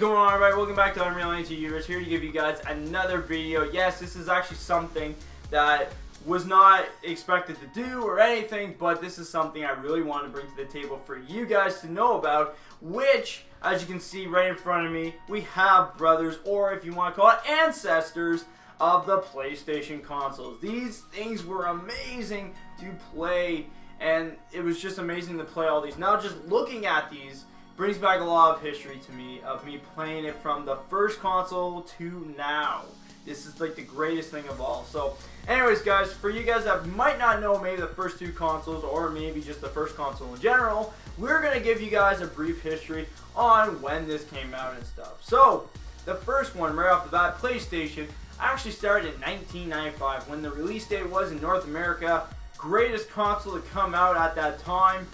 going on, everybody? Welcome back to UnrealEntUniverse, here to give you guys another video. Yes, this is actually something that was not expected to do or anything, but this is something I really want to bring to the table for you guys to know about, which, as you can see right in front of me, we have brothers, or if you want to call it ancestors, of the PlayStation consoles. These things were amazing to play, and it was just amazing to play all these. Now, just looking at these brings back a lot of history to me, of me playing it from the first console to now. This is like the greatest thing of all. So anyways, guys, for you guys that might not know maybe the first two consoles, or maybe just the first console in general, we're going to give you guys a brief history on when this came out and stuff. So the first one, right off the bat, PlayStation, actually started in 1995 when the release date was in North America. Greatest console to come out at that time.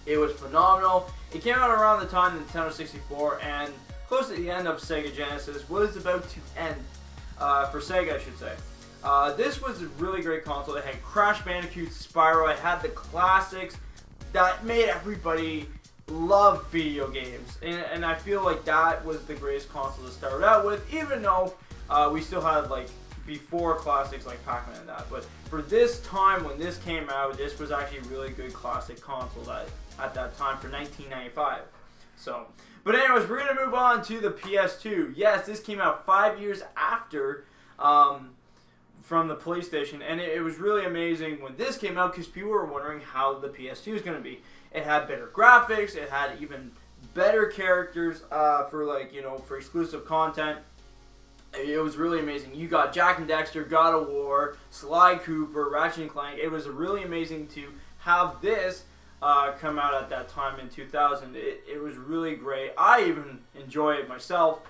It was phenomenal. It came out around the time the Nintendo 64, and close to the end of Sega Genesis was about to end, for Sega I should say. This was a really great console. It had Crash Bandicoot, Spyro, it had the classics that made everybody love video games, and I feel like that was the greatest console to start out with, even though we still had like before classics like Pac-Man and that. But for this time when this came out, this was actually a really good classic console at that time for 1995. So, but anyways, we're going to move on to the PS2. Yes, this came out 5 years after from the PlayStation, and it was really amazing when this came out because people were wondering how the PS2 is going to be. It had better graphics, it had even better characters for like, you know, for exclusive content. It was really amazing. You got Jak and Daxter, God of War, Sly Cooper, Ratchet and Clank. It was really amazing to have this come out at that time in 2000. It was really great. I even enjoy it myself.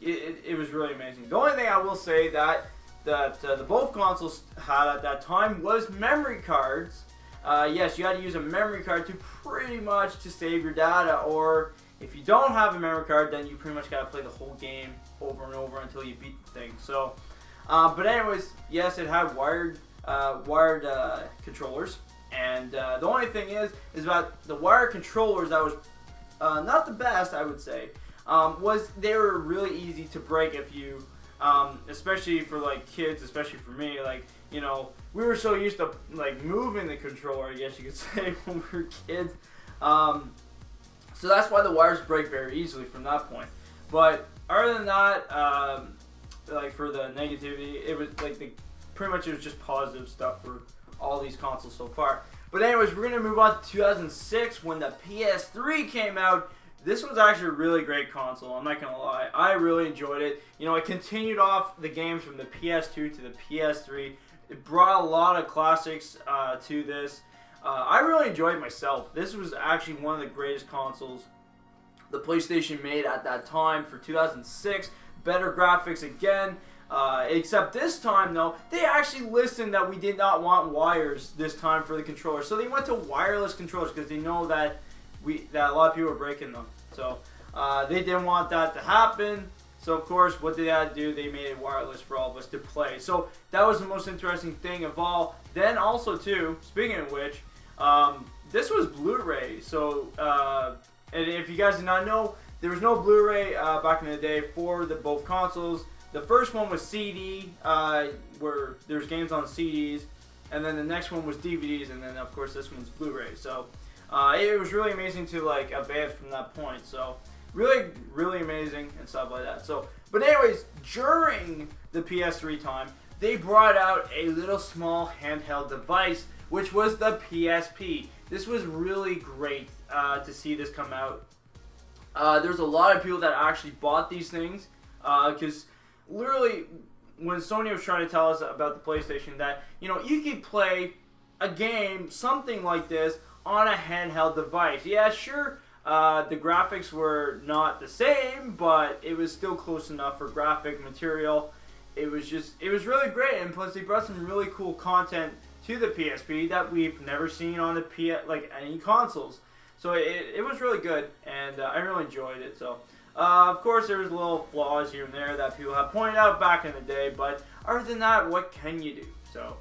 It was really amazing. The only thing I will say that the both consoles had at that time was memory cards. Yes, you had to use a memory card to pretty much to save your data, or if you don't have a memory card, then you pretty much got to play the whole game over and over until you beat the thing. So, but anyways, yes, it had wired controllers, and the only thing is about the wired controllers that was not the best, I would say, was they were really easy to break if you, especially for like kids, especially for me, like, you know, we were so used to like moving the controller, I guess you could say, when we were kids. So that's why the wires break very easily from that point. But other than that, like for the negativity, it was like pretty much it was just positive stuff for all these consoles so far. But anyways, we're gonna move on to 2006 when the PS3 came out. This was actually a really great console, I'm not gonna lie. I really enjoyed it. You know, it continued off the games from the PS2 to the PS3. It brought a lot of classics to this. I really enjoyed myself. This was actually one of the greatest consoles the PlayStation made at that time for 2006. Better graphics again, except this time though, they actually listened that we did not want wires this time for the controller. So they went to wireless controllers because they know that a lot of people were breaking them. So they didn't want that to happen. So of course, what they had to do, they made it wireless for all of us to play. So that was the most interesting thing of all. Then also too, speaking of which, this was Blu-ray. So and if you guys did not know, there was no Blu-ray back in the day for both consoles. The first one was CD, where there's games on CDs, and then the next one was DVDs, and then of course this one's Blu-ray. So it was really amazing to like advance from that point. So really amazing and stuff like that. So, but anyways, during the PS3 time, they brought out a little small handheld device, which was the PSP. This was really great to see this come out. There's a lot of people that actually bought these things because literally when Sony was trying to tell us about the PlayStation that, you know, you could play a game, something like this, on a handheld device. Yeah, sure, the graphics were not the same, but it was still close enough for graphic material. It was really great, and plus they brought some really cool content to the PSP that we've never seen on the like any consoles. So it was really good, and I really enjoyed it. So of course there was little flaws here and there that people have pointed out back in the day, but other than that, what can you do? So,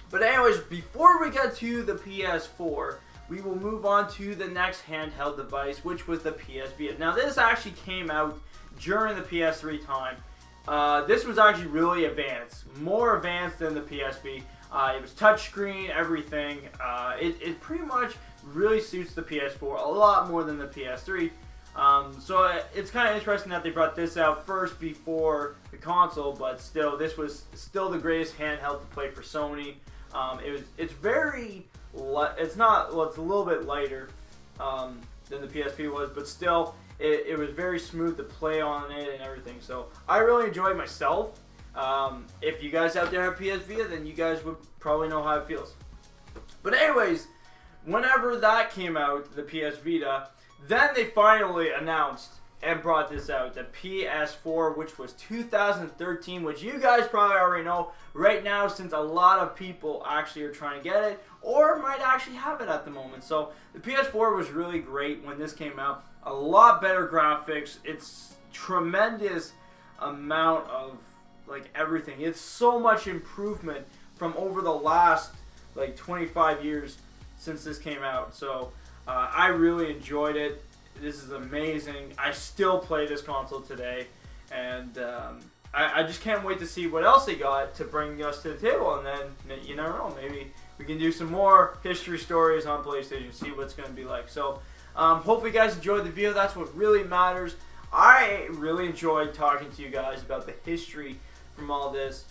but anyways, before we get to the PS4, we will move on to the next handheld device, which was the PS Vita. Now, this actually came out during the PS3 time. This was actually really advanced, more advanced than the PSP. It was touchscreen, everything. It pretty much really suits the PS4 a lot more than the PS3. So it's kind of interesting that they brought this out first before the console, but still, this was still the greatest handheld to play for Sony. It's very, it's not, well, it's a little bit lighter than the PSP was, but still, it was very smooth to play on it and everything. So I really enjoyed myself. If you guys out there have PS Vita, then you guys would probably know how it feels. But anyways, whenever that came out, the PS Vita, then they finally announced and brought this out, the PS4, which was 2013, which you guys probably already know right now, since a lot of people actually are trying to get it or might actually have it at the moment. So the PS4 was really great when this came out. A lot better graphics. It's tremendous amount of like everything. It's so much improvement from over the last like 25 years since this came out. So I really enjoyed it. This is amazing. I still play this console today, and I just can't wait to see what else they got to bring us to the table. And then, you never know, maybe we can do some more history stories on PlayStation, see what's going to be like. So hopefully you guys enjoyed the video. That's what really matters. I really enjoyed talking to you guys about the history from all this.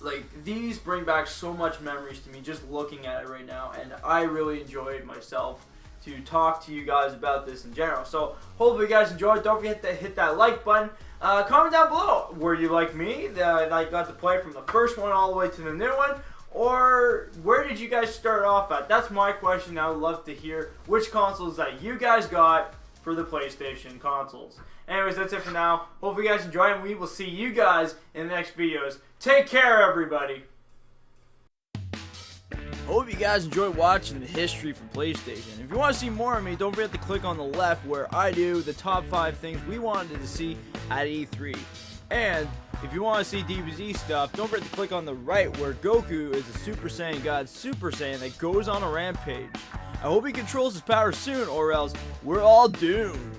Like, these bring back so much memories to me just looking at it right now, and I really enjoyed myself to talk to you guys about this in general. So hopefully you guys enjoyed. Don't forget to hit that like button. Comment down below, were you like me that I got to play from the first one all the way to the new one, or where did you guys start off at? That's my question. I would love to hear which consoles that you guys got for the PlayStation consoles. Anyways, that's it for now. Hopefully you guys enjoy, and we will see you guys in the next videos. Take care, everybody. Hope you guys enjoyed watching the history from PlayStation. If you want to see more of me, don't forget to click on the left where I do the top 5 things we wanted to see at E3. And if you want to see DBZ stuff, don't forget to click on the right where Goku is a Super Saiyan God Super Saiyan that goes on a rampage. I hope he controls his power soon, or else we're all doomed.